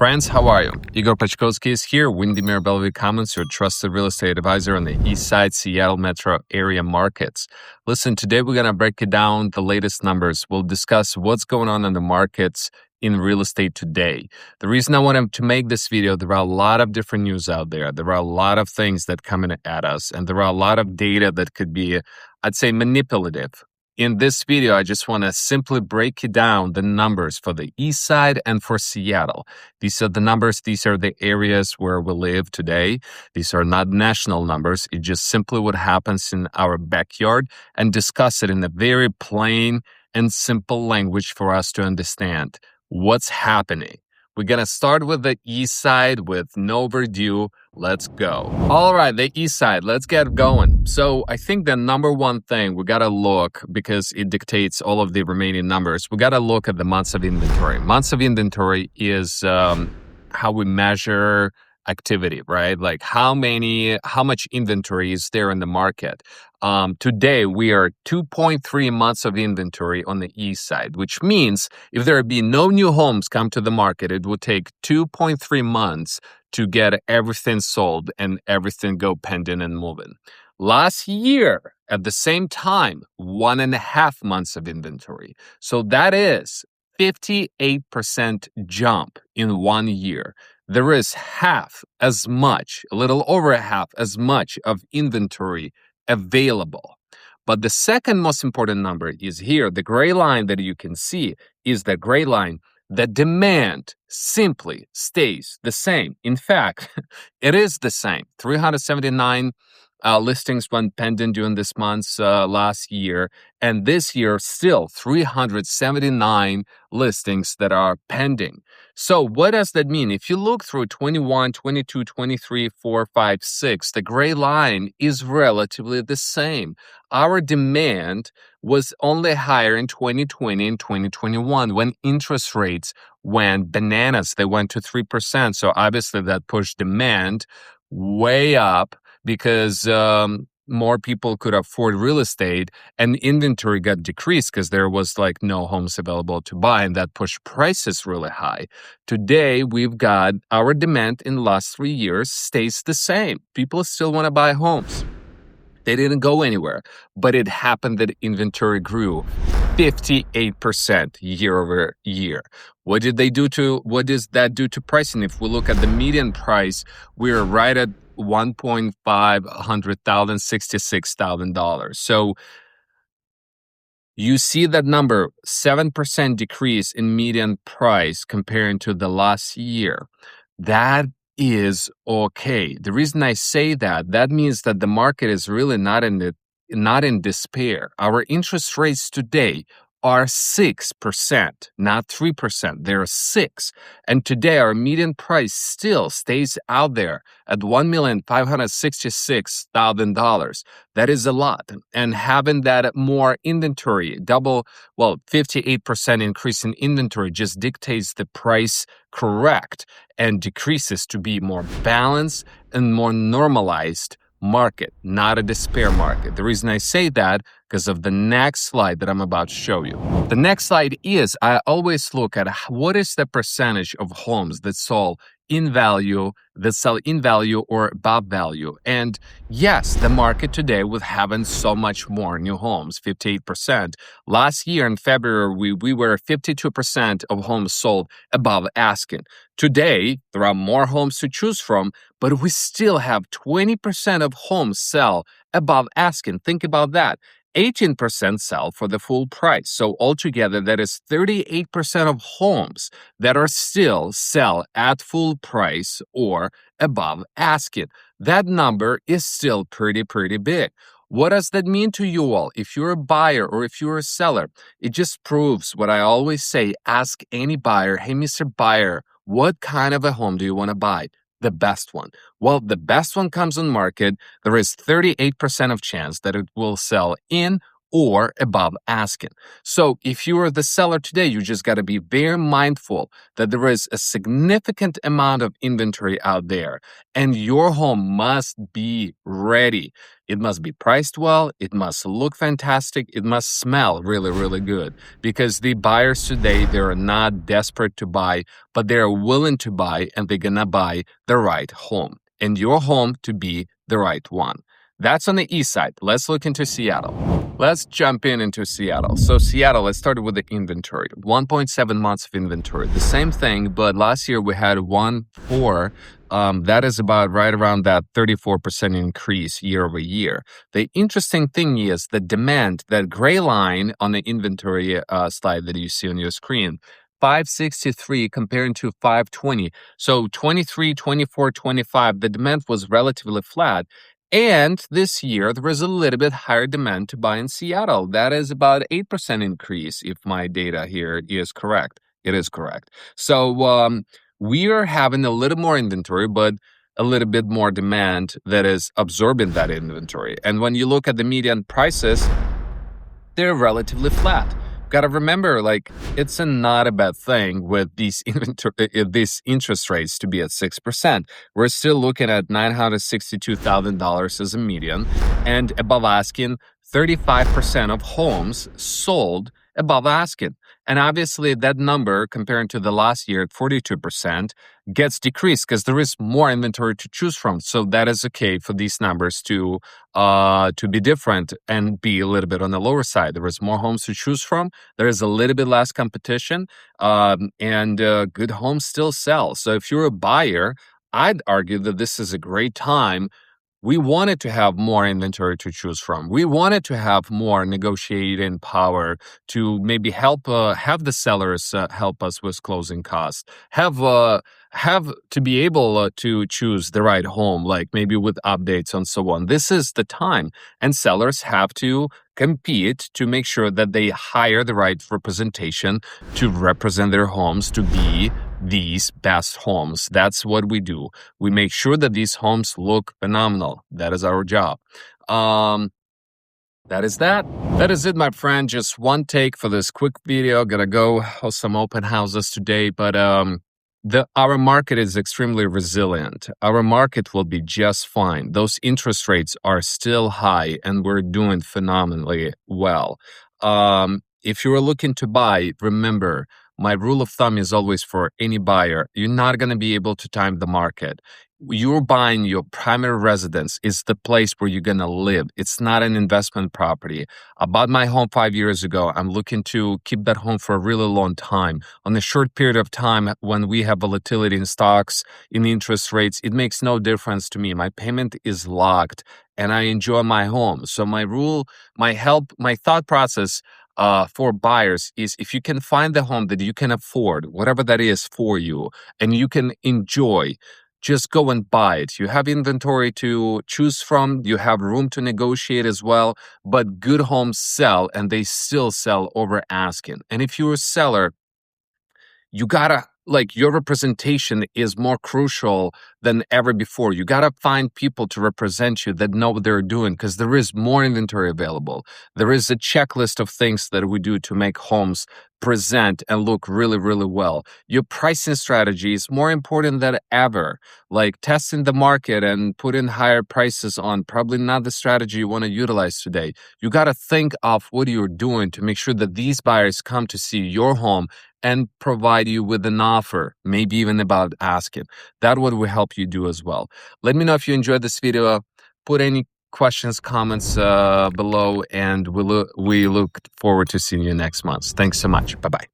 Friends, how are you? Igor Pachkovsky is here, Windermere Bellevue Commons, your trusted real estate advisor on the Eastside Seattle metro area markets. Listen, today we're going to break it down the latest numbers. We'll discuss what's going on in the markets in real estate today. The reason I wanted to make this video, there are a lot of different news out there. There are a lot of things that come in at us, and there are a lot of data that could be, I'd say, manipulative. In this video, I just want to simply break down the numbers for the East Side and for Seattle. These are the numbers. These are the areas where we live today. These are not national numbers. It's just simply what happens in our backyard and discuss it in a very plain and simple language for us to understand what's happening. We're going to start with the East Side with no overdue. Let's go. All right, the East Side, let's get going. So I think the number one thing we got to look, because it dictates all of the remaining numbers, we got to look at the months of inventory. Months of inventory is how we measure activity, right? Like how much inventory is there in the market. Today, we are 2.3 months of inventory on the East Side, which means if there be no new homes come to the market, it would take 2.3 months to get everything sold and everything go pending and moving. Last year, at the same time, 1.5 months of inventory. So that is 58% jump in 1 year. There is half as much, a little over half as much of inventory available. But the second most important number is here. The gray line that you can see is the gray line. The demand simply stays the same. In fact, it is the same. 379 listings went pending during this month's last year. And this year, still 379 listings that are pending. So what does that mean? If you look through 21, 22, 23, 4, 5, 6, the gray line is relatively the same. Our demand was only higher in 2020 and 2021 when interest rates went bananas. They went to 3%. So obviously that pushed demand way up because more people could afford real estate and inventory got decreased because there was like no homes available to buy, and that pushed prices really high. Today, we've got our demand in the last 3 years stays the same. People still want to buy homes. They didn't go anywhere, but it happened that inventory grew 58% year over year. What does that do to pricing? If we look at the median price, we're right at $1,566,000. So you see that number, 7% decrease in median price comparing to the last year. That is okay. The reason I say that means that the market is really not in despair. Our interest rates today are 6%, not 3%. They're 6%. And today our median price still stays out there at $1,566,000. That is a lot. And having that more inventory, 58% increase in inventory just dictates the price correct and decreases to be more balanced and more normalized market, not a despair market. The reason I say that because of the next slide that I'm about to show you. The next slide is, I always look at what is the percentage of homes that sell in value or above value. And yes, the market today with having so much more new homes, 58%. Last year in February, we were 52% of homes sold above asking. Today, there are more homes to choose from, but we still have 20% of homes sell above asking. Think about that. 18% sell for the full price. So altogether, that is 38% of homes that are still sell at full price or above asking. That number is still pretty big. What does that mean to you all? If you're a buyer or if you're a seller, it just proves what I always say. Ask any buyer, hey, Mr. Buyer, what kind of a home do you want to buy? The best one. Well, the best one comes on market. There is 38% of chance that it will sell in or above asking. So if you are the seller today, you just got to be very mindful that there is a significant amount of inventory out there, and your home must be ready. It must be priced well, it must look fantastic, it must smell really, really good, because the buyers today, they're not desperate to buy, but they're willing to buy, and they're gonna buy the right home, and your home to be the right one. That's on the east side. Let's look into Seattle. Let's jump into Seattle. So Seattle, let's start with the inventory. 1.7 months of inventory. The same thing, but last year we had 1.4. That is about right around that 34% increase year over year. The interesting thing is the demand, that gray line on the inventory slide that you see on your screen, 563 comparing to 520. So 23, 24, 25, the demand was relatively flat. And this year, there is a little bit higher demand to buy in Seattle. That is about 8% increase, if my data here is correct. It is correct. So we are having a little more inventory, but a little bit more demand that is absorbing that inventory. And when you look at the median prices, they're relatively flat. Got to remember, like, it's not a bad thing with these these interest rates to be at 6%. We're still looking at $962,000 as a median, and above asking, 35% of homes sold above asking. And obviously, that number compared to the last year at 42% gets decreased because there is more inventory to choose from. So that is okay for these numbers to be different and be a little bit on the lower side. There is more homes to choose from. There is a little bit less competition, and good homes still sell. So if you're a buyer, I'd argue that this is a great time. We wanted to have more inventory to choose from. We wanted to have more negotiating power to maybe help have the sellers help us with closing costs. Have to be able to choose the right home, like maybe with updates and so on. This is the time, and sellers have to compete to make sure that they hire the right representation to represent their homes to be these best homes. That's what we do. We make sure that these homes look phenomenal. That is our job. That is that. That is it, my friend. Just one take for this quick video. Gotta go host some open houses today, but our market is extremely resilient. Our market will be just fine. Those interest rates are still high, and we're doing phenomenally well. If you are looking to buy, remember, my rule of thumb is always for any buyer, you're not going to be able to time the market. You're buying your primary residence. It's the place where you're going to live. It's not an investment property. I bought my home 5 years ago. I'm looking to keep that home for a really long time. On a short period of time, when we have volatility in stocks, in interest rates, it makes no difference to me. My payment is locked, and I enjoy my home. So my thought process for buyers is, if you can find the home that you can afford, whatever that is for you, and you can enjoy, just go and buy it. You have inventory to choose from. You have room to negotiate as well. But good homes sell, and they still sell over asking. And if you're a seller, you gotta, like, your representation is more crucial than ever before. You gotta find people to represent you that know what they're doing, because there is more inventory available. There is a checklist of things that we do to make homes present and look really, really well. Your pricing strategy is more important than ever. Like, testing the market and putting higher prices on, probably not the strategy you want to utilize today. You got to think of what you're doing to make sure that these buyers come to see your home and provide you with an offer, maybe even about asking. That would help you do as well. Let me know if you enjoyed this video. Put any questions, comments below, and we look forward to seeing you next month. Thanks so much. Bye-bye.